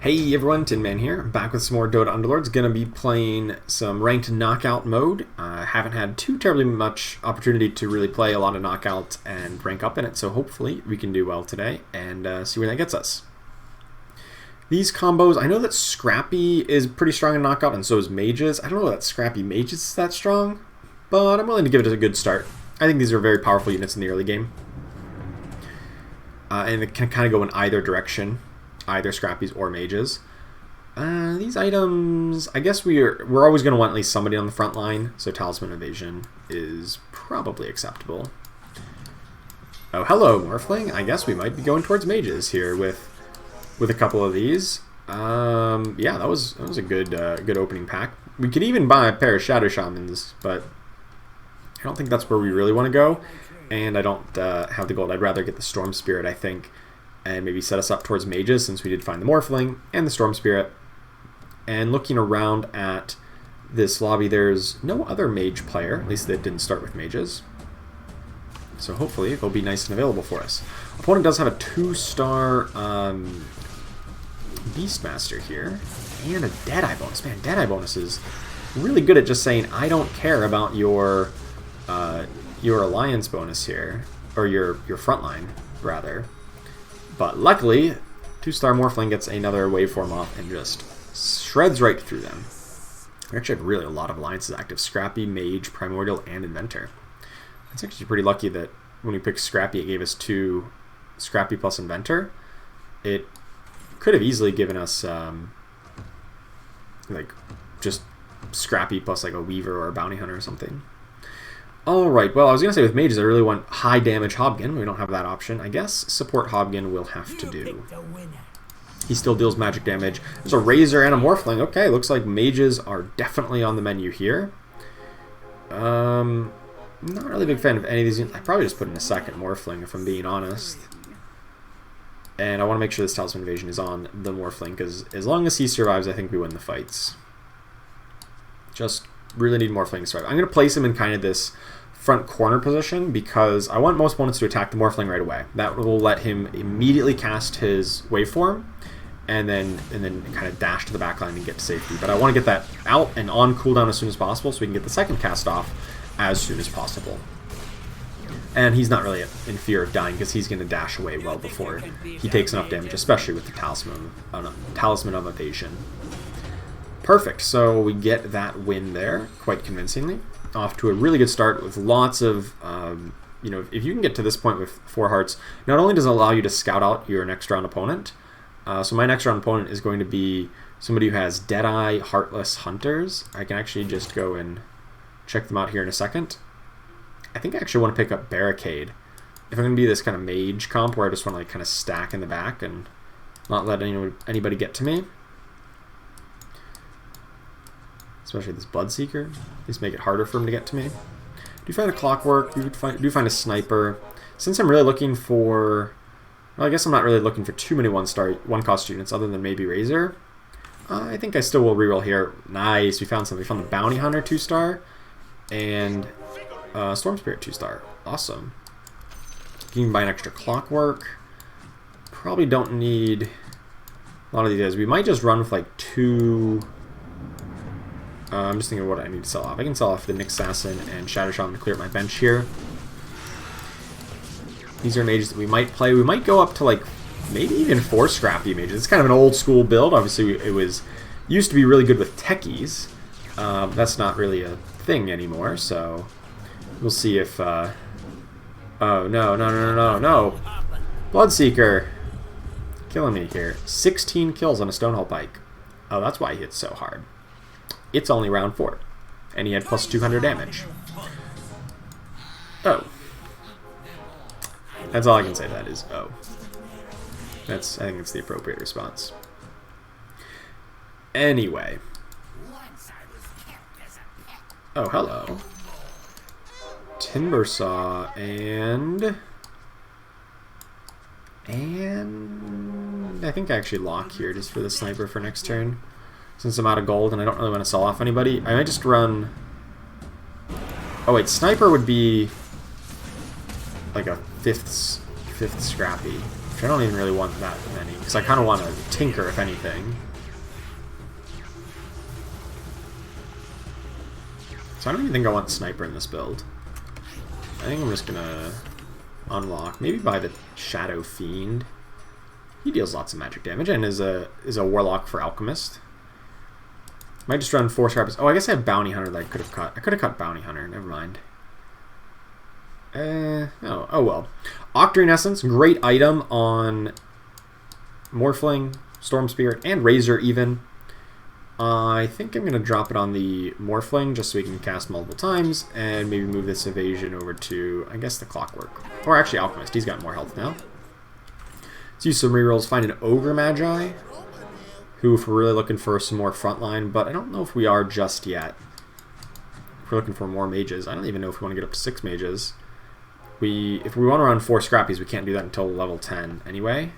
Hey everyone, Tin Man here, back with some more Dota Underlords. Gonna be playing some ranked knockout mode. Haven't had too terribly much opportunity to really play a lot of knockouts and rank up in it, so hopefully we can do well today and see where that gets us. These combos, I know that Scrappy is pretty strong in knockout and so is Mages. I don't know that Scrappy Mages is that strong, but I'm willing to give it a good start. I think these are very powerful units in the early game. And it can kind of go in either direction. Either Scrappies or Mages. These items, I guess we're always going to want at least somebody on the front line, so Talisman Evasion is probably acceptable. Oh, hello, Morphling. I guess we might be going towards Mages here with a couple of these. Yeah, that was a good opening pack. We could even buy a pair of Shadow Shamans, but I don't think that's where we really want to go. And I don't have the gold. I'd rather get the Storm Spirit, I think, and maybe set us up towards Mages, since we did find the Morphling and the Storm Spirit. And looking around at this lobby, there's no other Mage player, at least that didn't start with Mages. So hopefully they'll be nice and available for us. Opponent does have a 2-star Beastmaster here, and a Deadeye bonus. Man, Deadeye bonus is really good at just saying, I don't care about your Alliance bonus here, or your frontline, rather. But luckily, 2-star Morphling gets another waveform off and just shreds right through them. We actually have really a lot of alliances active. Scrappy, Mage, Primordial, and Inventor. It's actually pretty lucky that when we picked Scrappy, it gave us 2 Scrappy plus Inventor. It could have easily given us, like, just Scrappy plus, like, a Weaver or a Bounty Hunter or something. Alright, well, I was going to say with Mages, I really want high damage Hobgin. We don't have that option. I guess support Hobgin will have to do. He still deals magic damage. There's a Razor and a Morphling. Okay, looks like Mages are definitely on the menu here. Not really a big fan of any of these units. I'd probably just put in a second Morphling, if I'm being honest. And I want to make sure this Talisman Evasion is on the Morphling, because as long as he survives, I think we win the fights. Just really need Morphling to survive. I'm going to place him in kind of this front corner position because I want most opponents to attack the Morphling right away. That will let him immediately cast his waveform and then kind of dash to the back line and get to safety. But I want to get that out and on cooldown as soon as possible so we can get the second cast off as soon as possible. And he's not really in fear of dying because he's going to dash away well before he takes enough damage, especially with the Talisman of Evasion. Perfect, so we get that win there quite convincingly. Off to a really good start with lots of, you know, if you can get to this point with 4 hearts, not only does it allow you to scout out your next round opponent, so my next round opponent is going to be somebody who has Deadeye, Heartless Hunters. I can actually just go and check them out here in a second. I think I actually want to pick up Barricade. If I'm going to be this kind of Mage comp where I just want to like kind of stack in the back and not let anybody get to me. Especially this Bloodseeker. Just make it harder for him to get to me. Do find a Clockwork. Do find a Sniper. Since I'm really looking for... Well, I guess I'm not really looking for too many one-cost units other than maybe Razor. I think I still will reroll here. Nice. We found something. We found the Bounty Hunter 2-star. And Storm Spirit 2-star. Awesome. You can buy an extra Clockwork. Probably don't need a lot of these guys. We might just run with like 2... I'm just thinking of what I need to sell off. I can sell off the Nyx Assassin and Shadow Shaman to clear up my bench here. These are mages that we might play. We might go up to like maybe even 4 Scrappy mages. It's kind of an old school build. Obviously, it used to be really good with techies. That's not really a thing anymore. So we'll see if. Oh no! Bloodseeker killing me here. 16 kills on a Stonehull Pike. Oh, that's why he hits so hard. It's only round 4, and he had plus 200 damage. Oh. That's all I can say to that is, oh. I think it's the appropriate response. Anyway. Oh, hello. Timbersaw and I think I actually lock here just for the Sniper for next turn. Since I'm out of gold and I don't really want to sell off anybody, I might just run... Oh wait, Sniper would be like a fifth Scrappy. Actually, I don't even really want that many, because I kind of want to tinker, if anything. So I don't even think I want Sniper in this build. I think I'm just going to unlock, maybe by the Shadow Fiend. He deals lots of magic damage and is a Warlock for Alchemist. Might just run 4 Scrappies. Oh, I guess I have Bounty Hunter that I could have cut. I could have cut Bounty Hunter, never mind. Oh well. Octarine Essence, great item on Morphling, Storm Spirit, and Razor even. I think I'm going to drop it on the Morphling just so we can cast multiple times, and maybe move this Evasion over to, I guess, the Clockwork. Or actually Alchemist, he's got more health now. Let's use some rerolls, find an Ogre Magi, who if we're really looking for some more frontline, but I don't know if we are just yet. If we're looking for more mages, I don't even know if we want to get up to 6 mages. If we want to run 4 Scrappies, we can't do that until level 10 anyway.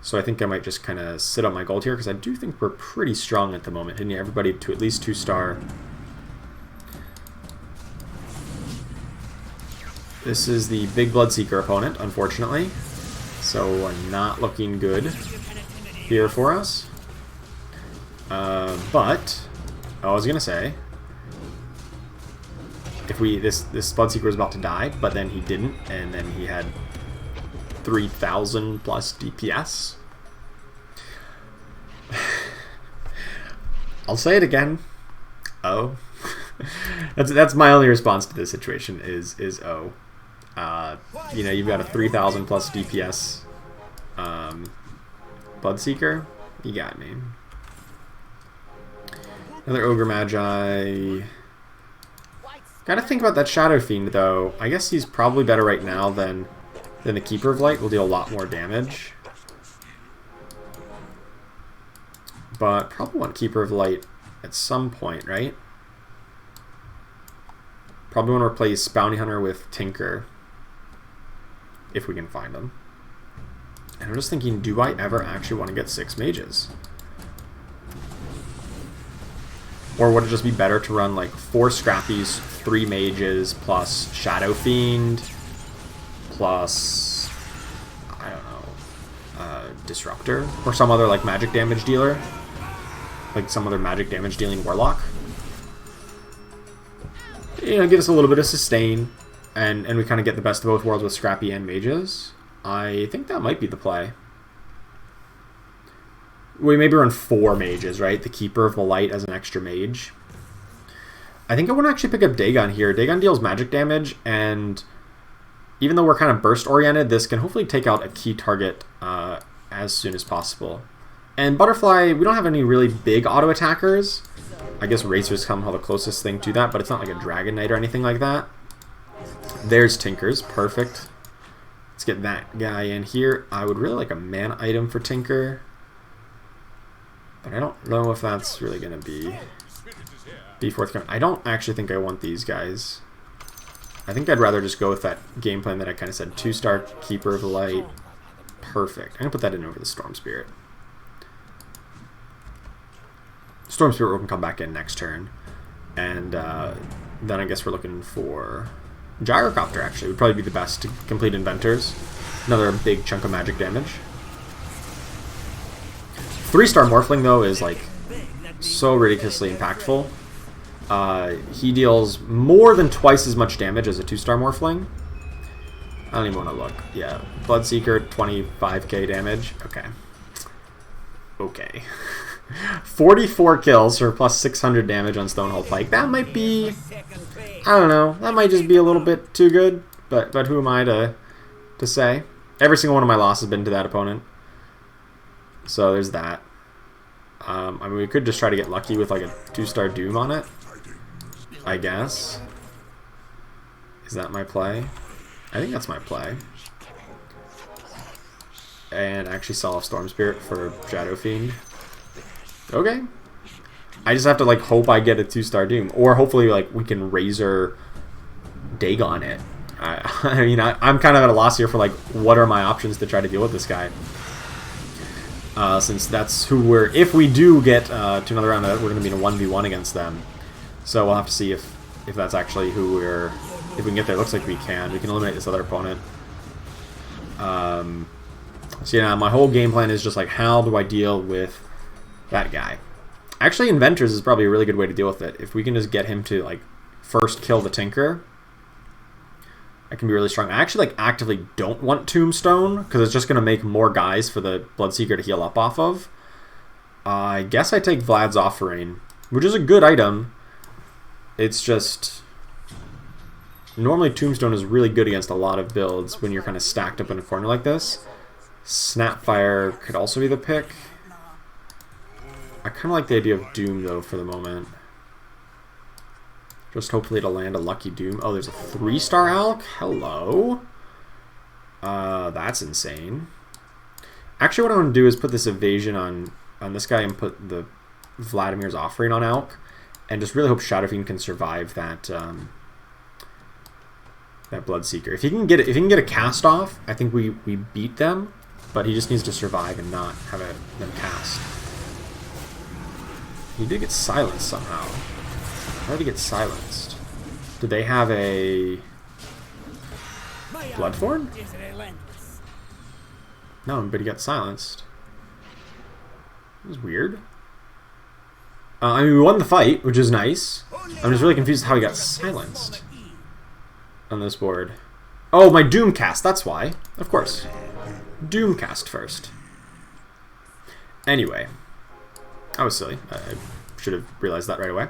So I think I might just kind of sit on my gold here, because I do think we're pretty strong at the moment, hitting everybody to at least 2-star. This is the big Bloodseeker opponent, unfortunately. So not looking good here for us. But I was going to say, if this Bloodseeker was about to die, but then he didn't, and then he had 3,000 plus DPS. I'll say it again. Oh. that's my only response to this situation is oh. You know, you've got a 3,000 plus DPS Bloodseeker. You got me. Another Ogre Magi. Gotta think about that Shadow Fiend, though. I guess he's probably better right now than the Keeper of Light. Will deal a lot more damage. But probably want Keeper of Light at some point, right? Probably want to replace Bounty Hunter with Tinker, if we can find them. And I'm just thinking, do I ever actually want to get 6 mages? Or would it just be better to run like 4 Scrappies, 3 mages, plus Shadow Fiend, plus, I don't know, Disruptor, or some other like magic damage dealer? Like some other magic damage dealing Warlock? You know, give us a little bit of sustain, and we kind of get the best of both worlds with Scrappy and mages. I think that might be the play. We maybe run 4 mages, right? The Keeper of the Light as an extra mage. I think I want to actually pick up Dagon here. Dagon deals magic damage, and even though we're kind of burst-oriented, this can hopefully take out a key target as soon as possible. And Butterfly, we don't have any really big auto-attackers. I guess Racers come the closest thing to that, but it's not like a Dragon Knight or anything like that. There's Tinkers. Perfect. Let's get that guy in here. I would really like a mana item for Tinker, but I don't know if that's really going to be forthcoming. I don't actually think I want these guys. I think I'd rather just go with that game plan that I kind of said. 2-star Keeper of the Light. Perfect. I'm going to put that in over the Storm Spirit. Storm Spirit can come back in next turn. And then I guess we're looking for Gyrocopter, actually. Would probably be the best to complete Inventors. Another big chunk of magic damage. 3-star Morphling, though, is like so ridiculously impactful. He deals more than twice as much damage as a 2-star Morphling. I don't even want to look. Yeah, Bloodseeker, 25k damage. Okay. Okay. 44 kills for plus 600 damage on Stonehold Pike. That might be, I don't know, that might just be a little bit too good, but who am I to say? Every single one of my losses has been to that opponent. So there's that. I mean, we could just try to get lucky with like a 2-star Doom on it, I guess. Is that my play? I think that's my play. And actually sell off Storm Spirit for Shadow Fiend. Okay. I just have to like hope I get a 2-star Doom, or hopefully like we can Razor Dagon it. I mean, I'm kind of at a loss here for like what are my options to try to deal with this guy. Since that's who we're, if we do get to another round, we're going to be in a 1v1 against them. So we'll have to see if that's actually who we're, if we can get there. It looks like we can. We can eliminate this other opponent. So yeah, my whole game plan is just like, how do I deal with that guy? Actually, Inventors is probably a really good way to deal with it. If we can just get him to like first kill the Tinker, I can be really strong. I actually like actively don't want Tombstone because it's just going to make more guys for the Bloodseeker to heal up off of. I guess I take Vlad's Offering, which is a good item. It's just normally Tombstone is really good against a lot of builds when you're kind of stacked up in a corner like this. Snapfire could also be the pick. I kind of like the idea of Doom though for the moment. Just hopefully to land a lucky Doom. Oh, there's a 3-star Alk? Hello? That's insane. Actually, what I want to do is put this evasion on this guy and put the Vladimir's Offering on Alk. And just really hope Shadow Fiend can survive that that Bloodseeker. If he can get a cast off, I think we beat them. But he just needs to survive and not have them cast. He did get silenced somehow. How did he get silenced? Did they have a Bloodthorn? No, but he got silenced. It was weird. I mean, we won the fight, which is nice. I'm just really confused how he got silenced on this board. Oh, my Doomcast, that's why. Of course. Doomcast first. Anyway. I was silly. I should have realized that right away.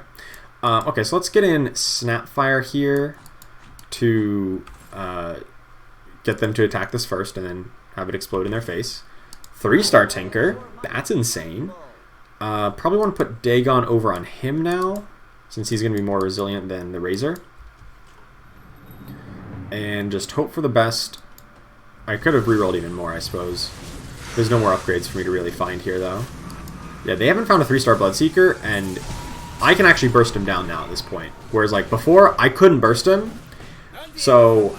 Okay, so let's get in Snapfire here to get them to attack this first and then have it explode in their face. 3-star Tinker. That's insane. Probably want to put Dagon over on him now, since he's going to be more resilient than the Razor. And just hope for the best. I could have rerolled even more, I suppose. There's no more upgrades for me to really find here, though. Yeah, they haven't found a 3-star Bloodseeker, and I can actually burst him down now at this point. Whereas, like, before, I couldn't burst him. So,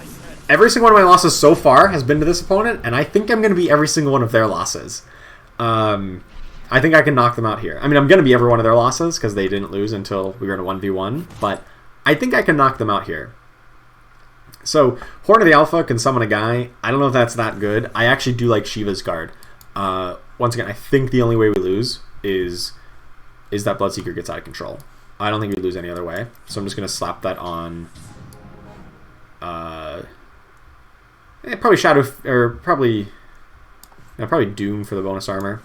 every single one of my losses so far has been to this opponent, and I think I'm going to be every single one of their losses. I think I can knock them out here. I mean, I'm going to be every one of their losses, because they didn't lose until we were in a 1v1, but I think I can knock them out here. So, Horn of the Alpha can summon a guy. I don't know if that's that good. I actually do like Shiva's Guard. Once again, I think the only way we lose is that Bloodseeker gets out of control. I don't think we lose any other way. So I'm just going to slap that on... probably Shadow... Or probably Doom for the bonus armor.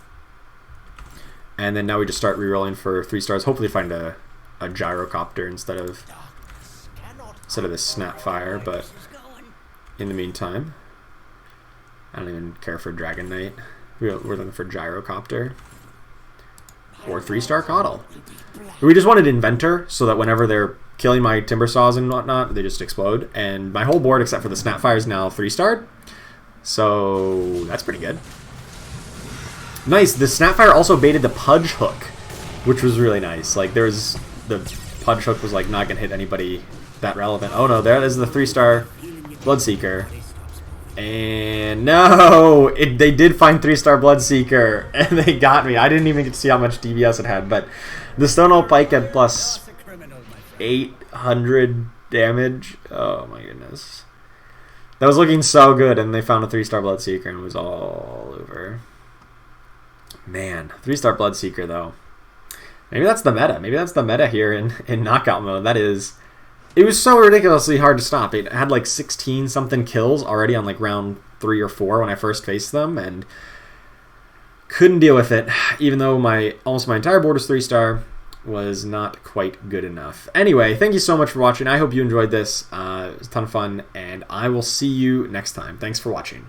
And then now we just start rerolling for 3 stars. Hopefully find a Gyrocopter instead of this Snapfire. But in the meantime, I don't even care for Dragon Knight. We're looking for Gyrocopter. Or 3-star Coddle. We just wanted Inventor, so that whenever they're killing my Timber Saws and whatnot, they just explode. And my whole board, except for the Snapfire, is now 3-starred. So, that's pretty good. Nice, the Snapfire also baited the Pudge Hook, which was really nice. Like, there's... The Pudge Hook was, like, not gonna hit anybody that relevant. Oh no, there is the 3-star Bloodseeker. And no, they did find 3-star Bloodseeker, and they got me. I didn't even get to see how much DBS it had, but the Stonewall Pike had plus 800 damage. Oh my goodness. That was looking so good, and they found a 3-star Bloodseeker, and it was all over. Man, 3-star Bloodseeker, though. Maybe that's the meta. Maybe that's the meta here in knockout mode. That is... It was so ridiculously hard to stop. It had like 16-something kills already on like round 3 or 4 when I first faced them, and couldn't deal with it, even though almost my entire board is 3-star, was not quite good enough. Anyway, thank you so much for watching. I hope you enjoyed this. It was a ton of fun, and I will see you next time. Thanks for watching.